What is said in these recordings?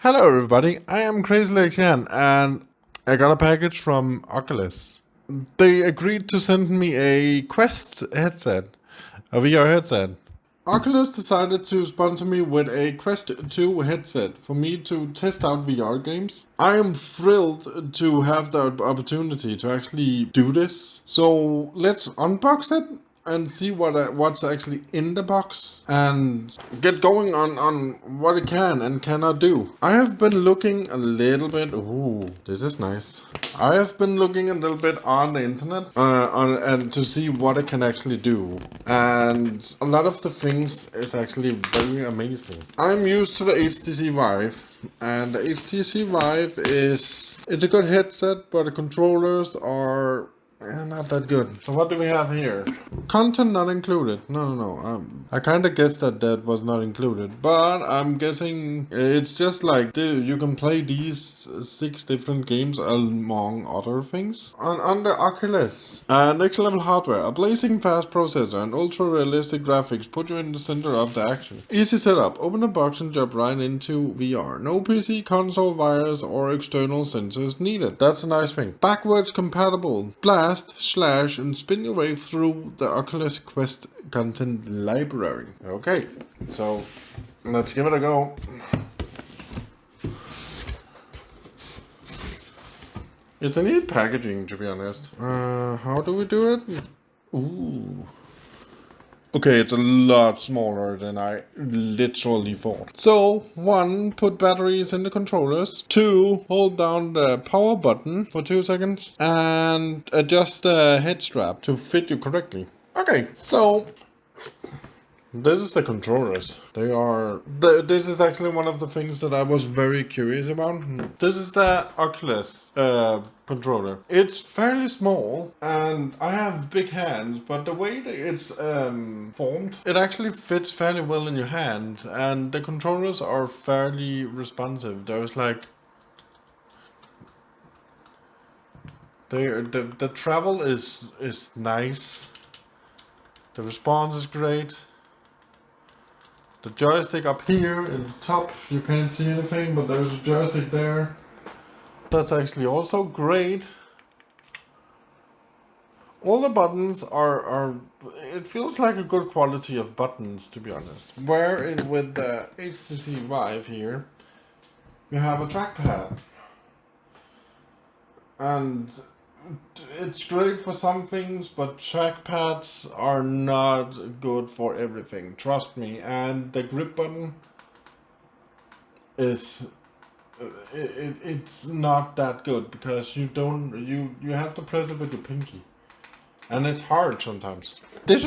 Hello everybody, I am Crazy Legs Jan, and I got a package from Oculus. They agreed to send me a Quest headset, a VR headset. Oculus decided to sponsor me with a Quest 2 headset for me to test out VR games. I am thrilled to have the opportunity to actually do this. So let's unbox it and see what's actually in the box and get going on what it can and cannot do. I have been looking a little bit. Ooh, this is nice. I have been looking a little bit on the internet and to see what it can actually do, and a lot of the things is actually very amazing. I'm used to the HTC Vive, and the HTC Vive it's a good headset, but the controllers are not that good. So what do we have here? Content not included. No. I kind of guessed that was not included, but I'm guessing it's just like you can play these 6 different games among other things on the Oculus. Next level hardware, a blazing fast processor, and ultra realistic graphics put you in the center of the action. Easy setup. Open the box and jump right into VR. No PC, console, virus, or external sensors needed. That's a nice thing. Backwards compatible. Blast, slash, and spin your way through the Oculus Quest content library. Okay, so let's give it a go. It's a neat packaging, to be honest. How do we do it? Ooh. Okay, it's a lot smaller than I literally thought. So, 1, put batteries in the controllers. 2, hold down the power button for 2 seconds and adjust the head strap to fit you correctly. Okay, so this is the controllers. This is actually one of the things that I was very curious about. This is the Oculus controller. It's fairly small, and I have big hands, but the way that it's formed, it actually fits fairly well in your hand, and the controllers are fairly responsive. There's like the travel is nice. The response is great. The joystick up here in the top, you can't see anything, but there's a joystick there. That's actually also great. All the buttons are it feels like a good quality of buttons, to be honest. With the HTC Vive here, you have a trackpad. And it's great for some things, but trackpads are not good for everything. Trust me. And the grip button is it's not that good because you have to press it with your pinky, and it's hard sometimes. This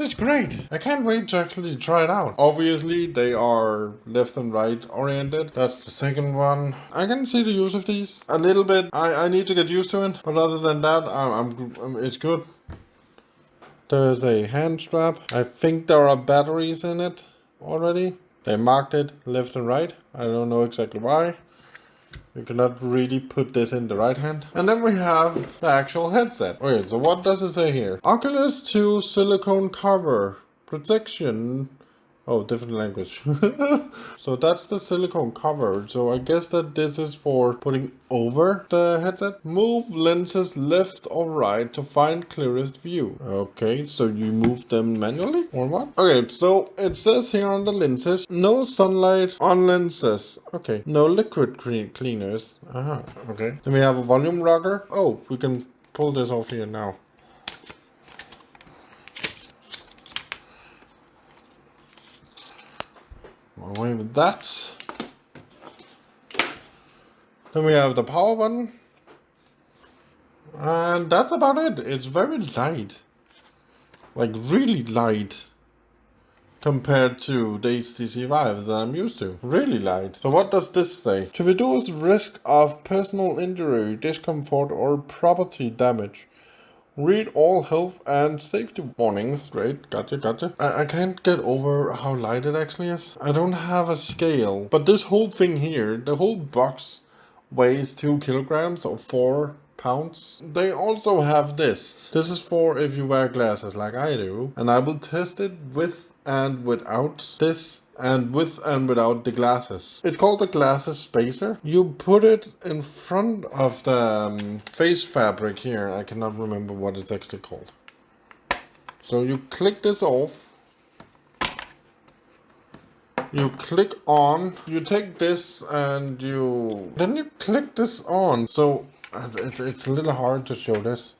is great. I can't wait to actually try it out. Obviously, they are left and right oriented. That's the second one. I can see the use of these a little bit. I need to get used to it, but other than that, it's good. There's a hand strap. I think there are batteries in it already. They marked it left and right. I don't know exactly why. You cannot really put this in the right hand. And then we have the actual headset. Okay, so what does it say here? Oculus 2 silicone cover. Protection. Oh, different language. So that's the silicone cover. So I guess that this is for putting over the headset. Move lenses left or right to find clearest view. Okay, so you move them manually or what? Okay, so it says here on the lenses, no sunlight on lenses. Okay, no liquid cleaners. Okay. Then we have a volume rocker. Oh, we can pull this off here now. Away with that. Then we have the power button. And that's about it. It's very light. Like really light. Compared to the HTC Vive that I'm used to. Really light. So what does this say? To reduce risk of personal injury, discomfort, or property damage. Read all health and safety warnings. Great, gotcha. I can't get over how light it actually is. I don't have a scale, but this whole thing here, the whole box weighs 2 kilograms or 4 pounds. They also have this. This is for if you wear glasses like I do, and I will test it with and without this and with and without the glasses. It's called the glasses spacer. You put it in front of the face fabric here. I cannot remember what it's actually called. So you click this off. You click on. You take this and then you click this on. So it's a little hard to show this,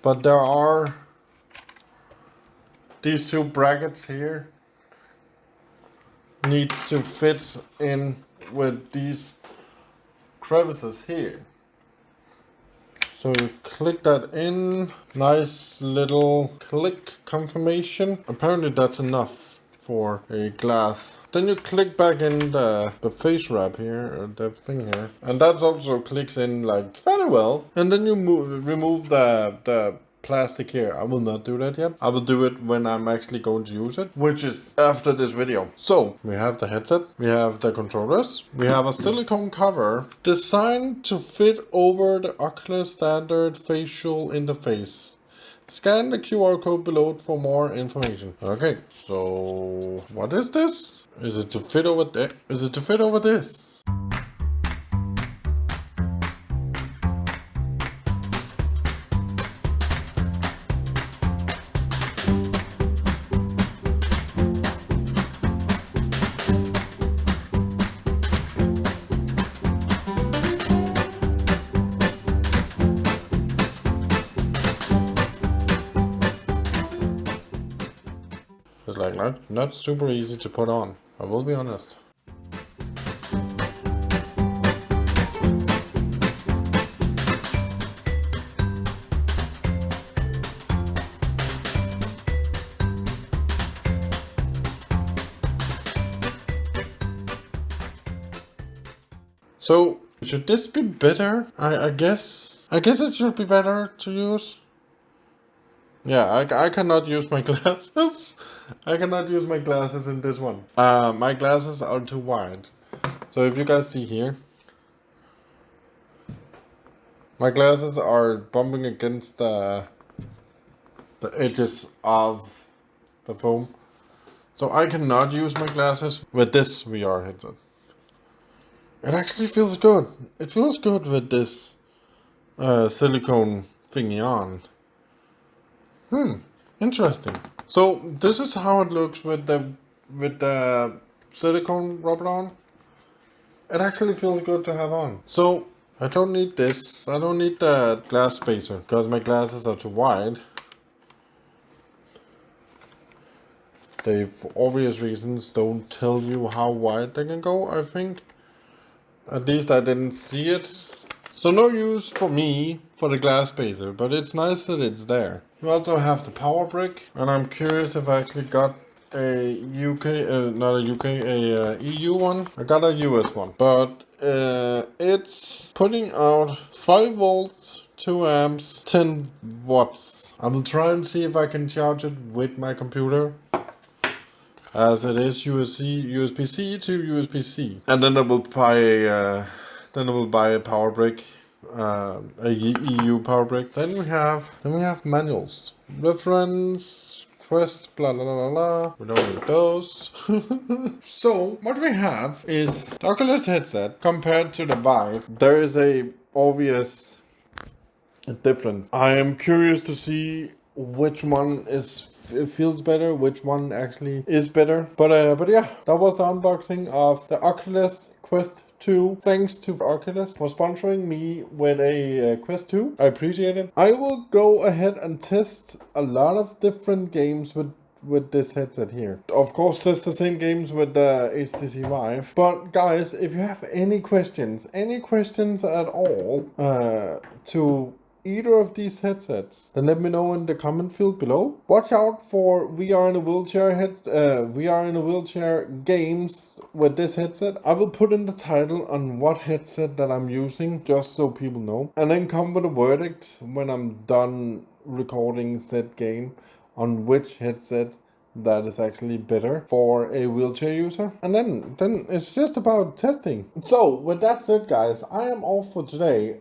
but there are these two brackets here. Needs to fit in with these crevices here. So you click that in. Nice little click confirmation. Apparently that's enough for a glass. Then you click back in the face wrap here, or the thing here. And that also clicks in like very well. And then you remove the plastic here. I will not do that yet. I will do it when I'm actually going to use it, which is after this video. So we have the headset, we have the controllers, we have a silicone cover designed to fit over the Oculus standard facial interface. Scan the QR code below for more information. Okay, so what is this? Is it to fit over there? Is it to fit over this? It's like not super easy to put on, I will be honest. So should this be better? I guess it should be better to use. Yeah, I cannot use my glasses. I cannot use my glasses in this one. My glasses are too wide. So if you guys see here, my glasses are bumping against the edges of the foam. So I cannot use my glasses with this VR headset. It actually feels good. It feels good with this silicone thingy on. Interesting. So this is how it looks with the silicone rubber on. It actually feels good to have on. So I don't need this. I don't need the glass spacer because my glasses are too wide. They, for obvious reasons, don't tell you how wide they can go, I think. At least I didn't see it. So no use for me for the glass spacer, but it's nice that it's there. You also have the power brick, and I'm curious if I actually got a EU one. I got a US one, but it's putting out 5 volts, 2 amps, 10 watts. I will try and see if I can charge it with my computer, as it is USB-C to USB-C. And then I will buy a power brick, a EU power brick. Then we have manuals, reference, quest, blah blah blah blah. We don't need those. So what we have is the Oculus headset compared to the Vive. There is a obvious difference. I am curious to see which one feels better, which one actually is better. But yeah, that was the unboxing of the Oculus Quest 2. Thanks to Oculus for sponsoring me with a Quest 2. I appreciate it. I will go ahead and test a lot of different games with this headset here. Of course, test the same games with the HTC Vive. But guys, if you have any questions at all to either of these headsets, then let me know in the comment field below. Watch out for VR in a wheelchair games with this headset. I will put in the title on what headset that I'm using, just so people know, and then come with a verdict when I'm done recording said game on which headset that is actually better for a wheelchair user. And then it's just about testing. So with that said, guys, I am off for today.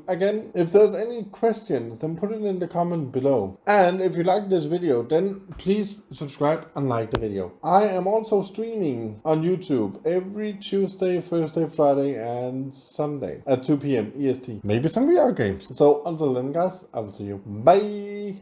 Again, if there's any questions, then put it in the comment below. And if you like this video, then please subscribe and like the video. I am also streaming on YouTube every Tuesday, Thursday, Friday, and Sunday at 2 p.m. EST. Maybe some VR games. So until then, guys, I will see you. Bye!